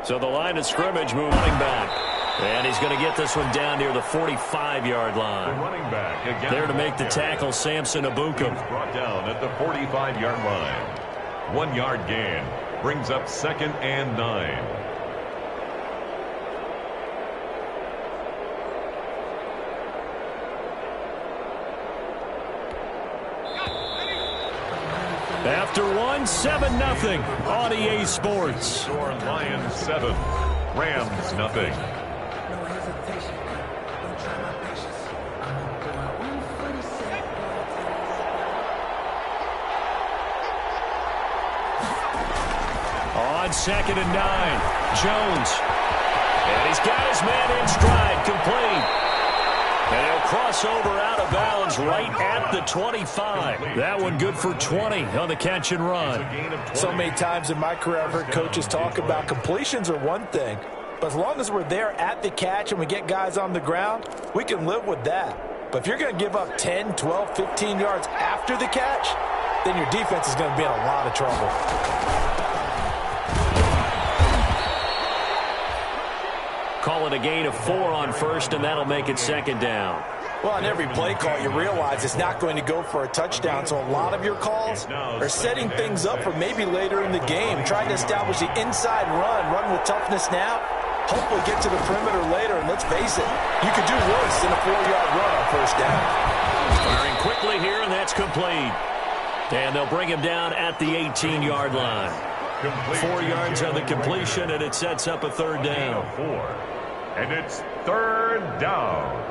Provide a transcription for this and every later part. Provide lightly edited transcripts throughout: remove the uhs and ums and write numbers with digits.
So the line of scrimmage moving back. And he's going to get this one down near the 45-yard line. The running back again. There to make the tackle, Samson Abukum. He's brought down at the 45-yard line. 1 yard gain. Brings up 2nd and 9. After one, 7-0 on EA Sports. Score Lions 7, Rams nothing. On 2nd and 9, Jones. And he's got his man in stride, complete. And he'll cross over out of bounds right at the 25. That one good for 20 on the catch and run. So many times in my career I've heard coaches talk about completions are one thing, but as long as we're there at the catch and we get guys on the ground, we can live with that. But if you're going to give up 10, 12, 15 yards after the catch, then your defense is going to be in a lot of trouble. Call it a gain of 4 on first, and that'll make it 2nd down. Well, on every play call, you realize it's not going to go for a touchdown, so a lot of your calls are setting things up for maybe later in the game, trying to establish the inside run with toughness now, hopefully get to the perimeter later, and let's face it, you could do worse than a 4-yard run on first down. Firing quickly here, and that's complete. And they'll bring him down at the 18-yard line. 4 yards on the completion, and it sets up a 3rd down. 4. And it's 3rd down.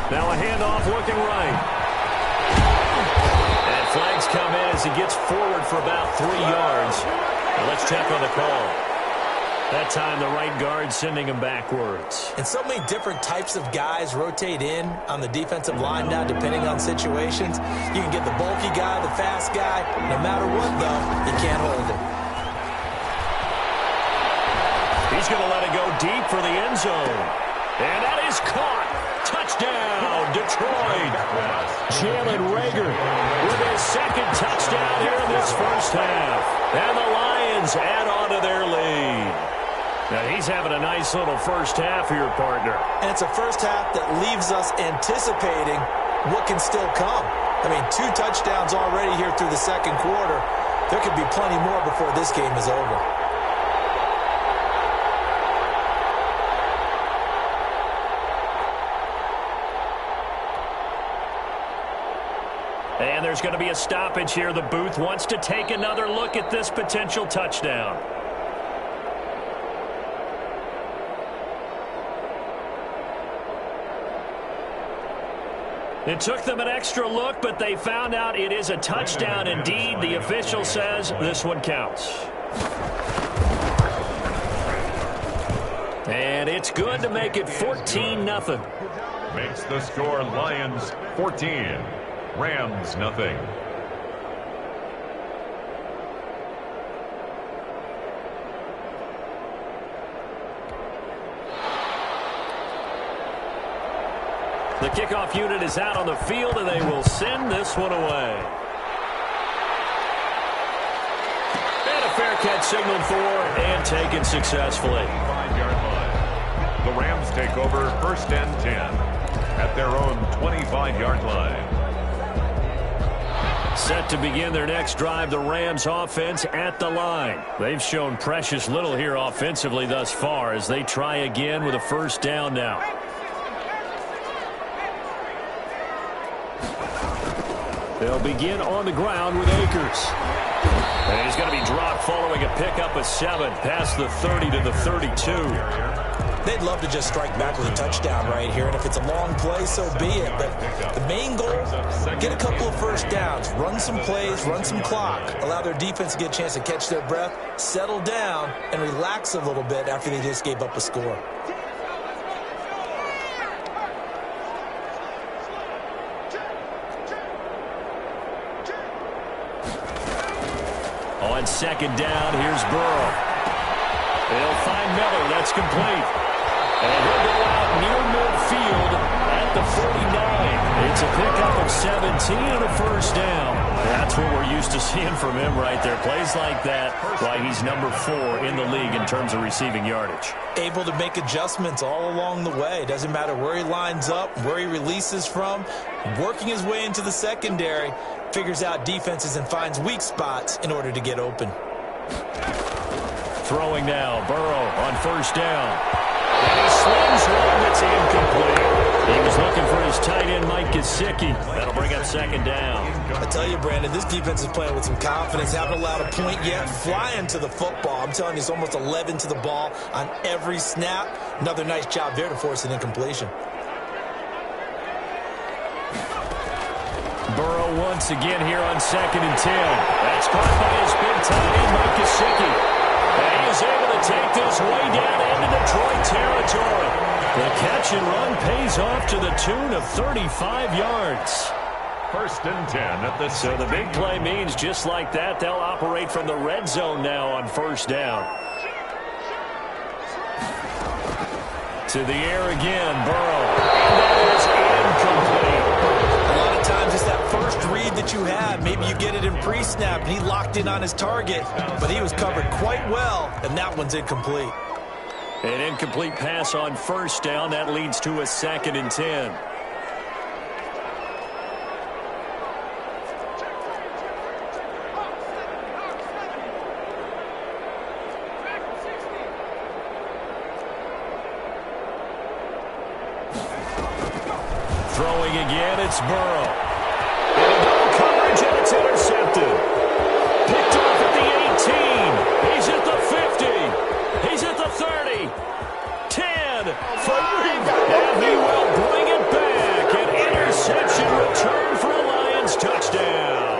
Now a handoff looking right. And flags come in as he gets forward for about 3 yards. Well, let's check on the call. That time the right guard sending him backwards. And so many different types of guys rotate in on the defensive line now depending on situations. You can get the bulky guy, the fast guy. No matter what, though, you can't hold him. He's going to let it go deep for the end zone. And that is caught. Touchdown, Detroit. Jalen Reagor with his 2nd touchdown here in this first half. And the Lions add on to their lead. Now, he's having a nice little first half here, partner. And it's a first half that leaves us anticipating what can still come. I mean, 2 touchdowns already here through the 2nd quarter. There could be plenty more before this game is over. And there's going to be a stoppage here. The booth wants to take another look at this potential touchdown. It took them an extra look, but they found out it is a touchdown indeed. The official says this one counts. And it's good to make it 14-0. Makes the score Lions 14, Rams nothing. The kickoff unit is out on the field, and they will send this one away. And a fair catch signaled for and taken successfully. 5-yard line. The Rams take over 1st and 10 at their own 25-yard line. Set to begin their next drive, the Rams offense at the line. They've shown precious little here offensively thus far as they try again with a first down now. They'll begin on the ground with Akers. And he's going to be dropped following a pickup of 7 past the 30 to the 32. They'd love to just strike back with a touchdown right here, and if it's a long play, so be it. But the main goal, get a couple of first downs, run some plays, run some clock, allow their defense to get a chance to catch their breath, settle down, and relax a little bit after they just gave up a score. On second down, here's Burrow. They'll find Miller. That's complete. And he'll go out near midfield 17 and a first down. That's what we're used to seeing from him right there. Plays like that, why he's number 4 in the league in terms of receiving yardage. Able to make adjustments all along the way. Doesn't matter where he lines up, where he releases from. Working his way into the secondary, figures out defenses and finds weak spots in order to get open. Throwing now, Burrow on first down. And he slings one that's incomplete. He was looking for his tight end, Mike Gesicki. That'll bring up second down. I tell you, Brandon, this defense is playing with some confidence. Haven't allowed a point yet. Flying to the football. I'm telling you, it's almost 11 to the ball on every snap. Another nice job there to force an incompletion. Burrow once again here on 2nd and 10. That's caught by his big tight end, Mike Gesicki. And he is able to take this way down into Detroit territory. The catch and run pays off to the tune of 35 yards. 1st and 10 at the 6. So the big play means just like that, they'll operate from the red zone now on first down. To the air again, Burrow. And that is incomplete. A lot of times it's that first read that you have. Maybe you get it in pre-snap, and he locked in on his target, but he was covered quite well, and that one's incomplete. An incomplete pass on first down. That leads to a 2nd and 10. Throwing again, it's Burrow. And double coverage, and it's intercepted. Picked off at the 18. He's at the 50. He's at the 30. 10, 5, and he will bring it back. An interception return for a Lions touchdown.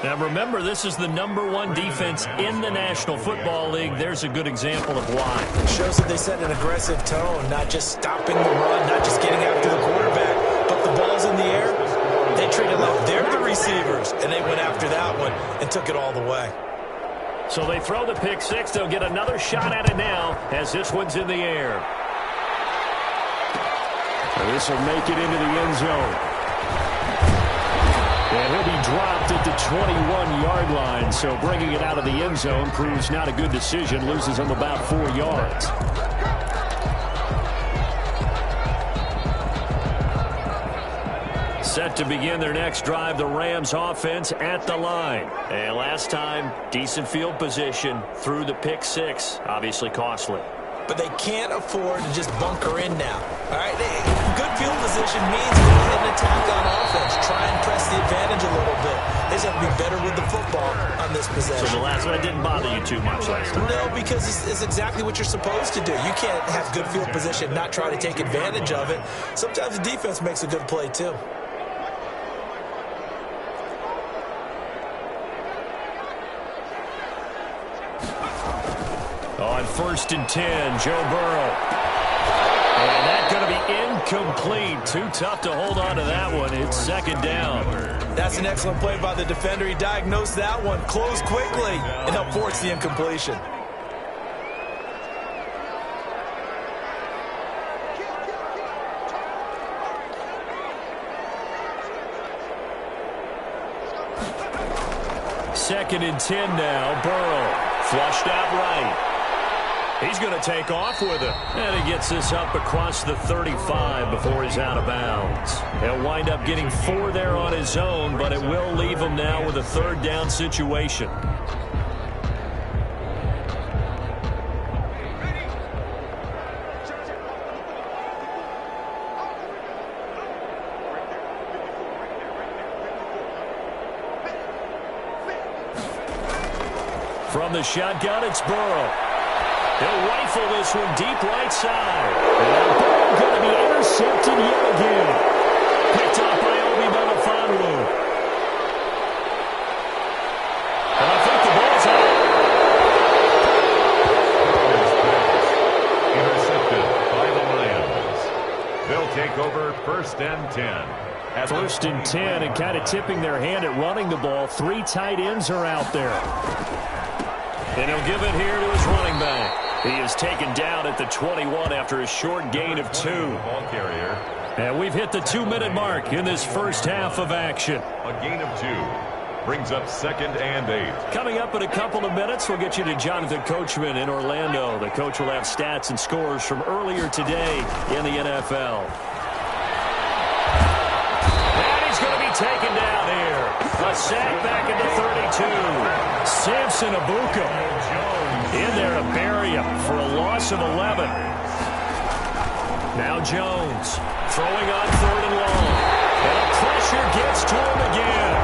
Now remember, this is the #1 defense in the National Football League. There's a good example of why. It shows that they set an aggressive tone, not just stopping the run, not just getting after the quarterback, but the ball's in the air. They treated like they're the receivers, and they went after that one and took it all the way. So they throw the pick six. They'll get another shot at it now as this one's in the air. This will make it into the end zone. And he'll be dropped at the 21-yard line. So bringing it out of the end zone proves not a good decision. Loses him about 4 yards. Set to begin their next drive, the Rams offense at the line. And last time, decent field position through the pick six. Obviously costly. But they can't afford to just bunker in now. All right, good field position means go ahead and attack on offense. Try and press the advantage a little bit. They just have to be better with the football on this possession. So the last one didn't bother you too much last time? No, because it's exactly what you're supposed to do. You can't have good field position, not try to take advantage of it. Sometimes the defense makes a good play too. On 1st and 10, Joe Burrow. And that's going to be incomplete. Too tough to hold on to that one. It's second down. That's an excellent play by the defender. He diagnosed that one, closed quickly, and helped force the incompletion. Second and 10 now. Burrow flushed out right. He's going to take off with it. And he gets this up across the 35 before he's out of bounds. He'll wind up getting 4 there on his own, but it will leave him now with a 3rd down situation. From the shotgun, it's Burrow. He'll rifle this one deep right side. And Burrow going to be intercepted yet again. Picked up by Obi Melifonwu. And I think the ball's out. Intercepted by the Lions. They'll take over 1st and 10. 1st and 10, and kind of tipping their hand at running the ball. 3 tight ends are out there. And he'll give it here to his running back. He is taken down at the 21 after a short gain of 2. Ball carrier And we've hit the 2-minute mark in this first half of action. A gain of 2 brings up 2nd and 8. Coming up in a couple of minutes, we'll get you to Jonathan Coachman in Orlando. The coach will have stats and scores from earlier today in the NFL. And he's going to be taken down here. A sack back at the 32. Samson Abuka in there to bury him for a loss of 11. Now Jones throwing on 3rd and long. And the pressure gets to him again.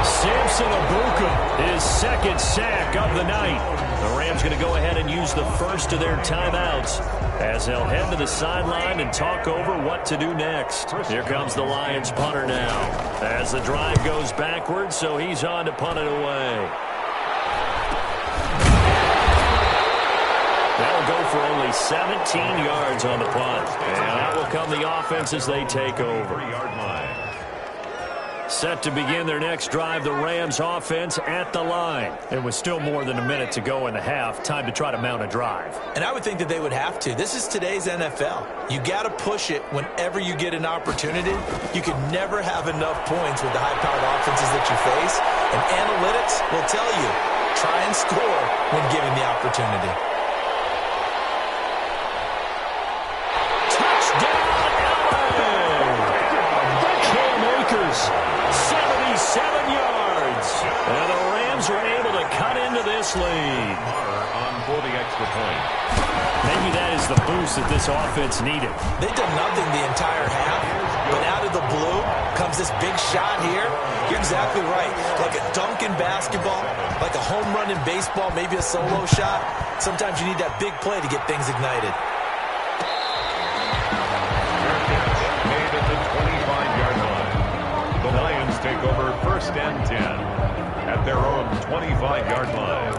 Samson Abuka, his 2nd sack of the night. The Rams going to go ahead and use the first of their timeouts as they'll head to the sideline and talk over what to do next. Here comes the Lions punter now as the drive goes backwards, so he's on to punt it away. That'll go for only 17 yards on the punt. And that will come the offense as they take over. Set to begin their next drive, the Rams offense at the line. It was still more than a minute to go in the half. Time to try to mount a drive. And I would think that they would have to. This is today's NFL. You got to push it whenever you get an opportunity. You can never have enough points with the high-powered offenses that you face. And analytics will tell you, try and score when given the opportunity. Touchdown, LA! Cam Akers, 77 yards. And the Rams were able to cut into this lead. On for the extra point. Maybe that is the boost that this offense needed. They did nothing the entire half, but out of the blue comes this big shot here. You're exactly right. Like a dunk in basketball, like a home run in baseball, maybe a solo shot. Sometimes you need that big play to get things ignited. Made at the 25-yard line. The Lions take over 1st and 10 at their own 25-yard line.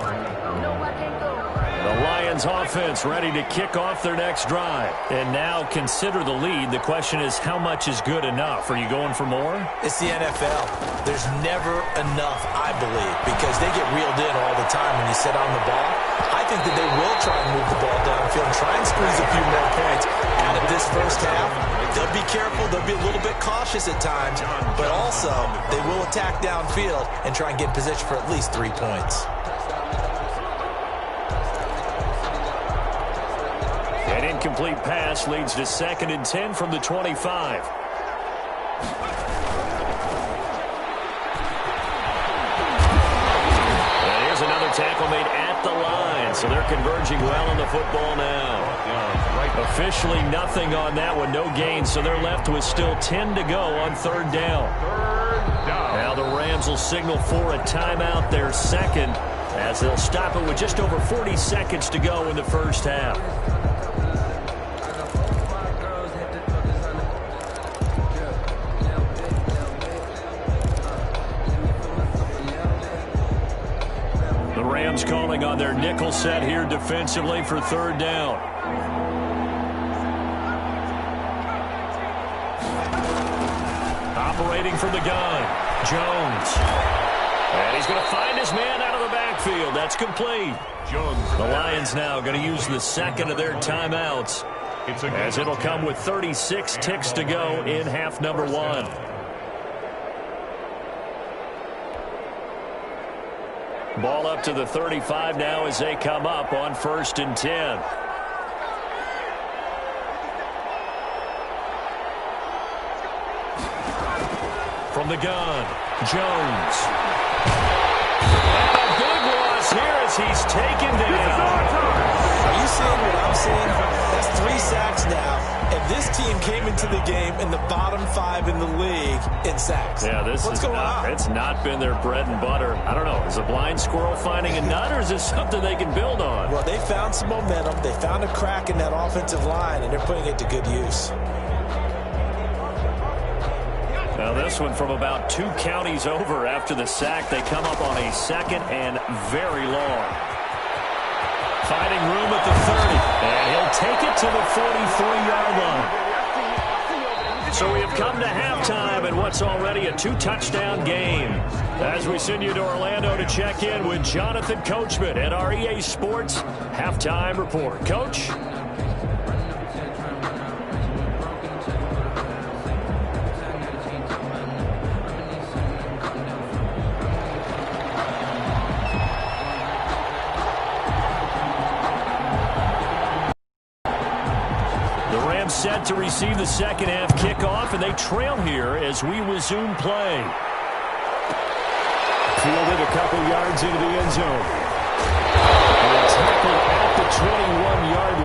The Lions offense ready to kick off their next drive. And now consider the lead. The question is, how much is good enough? Are you going for more? It's the NFL. There's never enough, I believe, because they get reeled in all the time when you sit on the ball. I think that they will try and move the ball downfield and try and squeeze a few more points out of this first half. They'll be careful. They'll be a little bit cautious at times, but also they will attack downfield and try and get in position for at least 3 points. An incomplete pass leads to 2nd and 10 from the 25. And here's another tackle made at the line, so they're converging well on the football now. Officially nothing on that one, no gain, so they're left with still 10 to go on 3rd down. Now the Rams will signal for a timeout, their 2nd, as they'll stop it with just over 40 seconds to go in the first half. The Rams calling on their nickel set here defensively for 3rd down. Operating from the gun, Jones. And he's going to find his man out of the backfield. That's complete. Jones. The Lions now going to use the 2nd of their timeouts, as it'll come with 36 ticks to go in half number 1. Ball up to the 35 now as they come up on 1st and 10. From the gun, Jones. And a big loss here as he's taken down. Are you seeing what I'm seeing? That's 3 sacks now, and this team came into the game in the bottom 5 in the league in sacks. Yeah, What's going on? It's not been their bread and butter. I don't know. Is a blind squirrel finding a nut, or is this something they can build on? Well, they found some momentum. They found a crack in that offensive line, and they're putting it to good use. Now this one from about 2 counties over after the sack. They come up on a 2nd and very long. Finding room at the 30, and he'll take it to the 43-yard line. So we have come to halftime in what's already a 2-touchdown game. As we send you to Orlando to check in with Jonathan Coachman at our EA Sports Halftime Report. Coach? The Rams set to receive the second half kickoff, and they trail here as we resume play. Fielded a couple yards into the end zone. And tackled at the 21-yard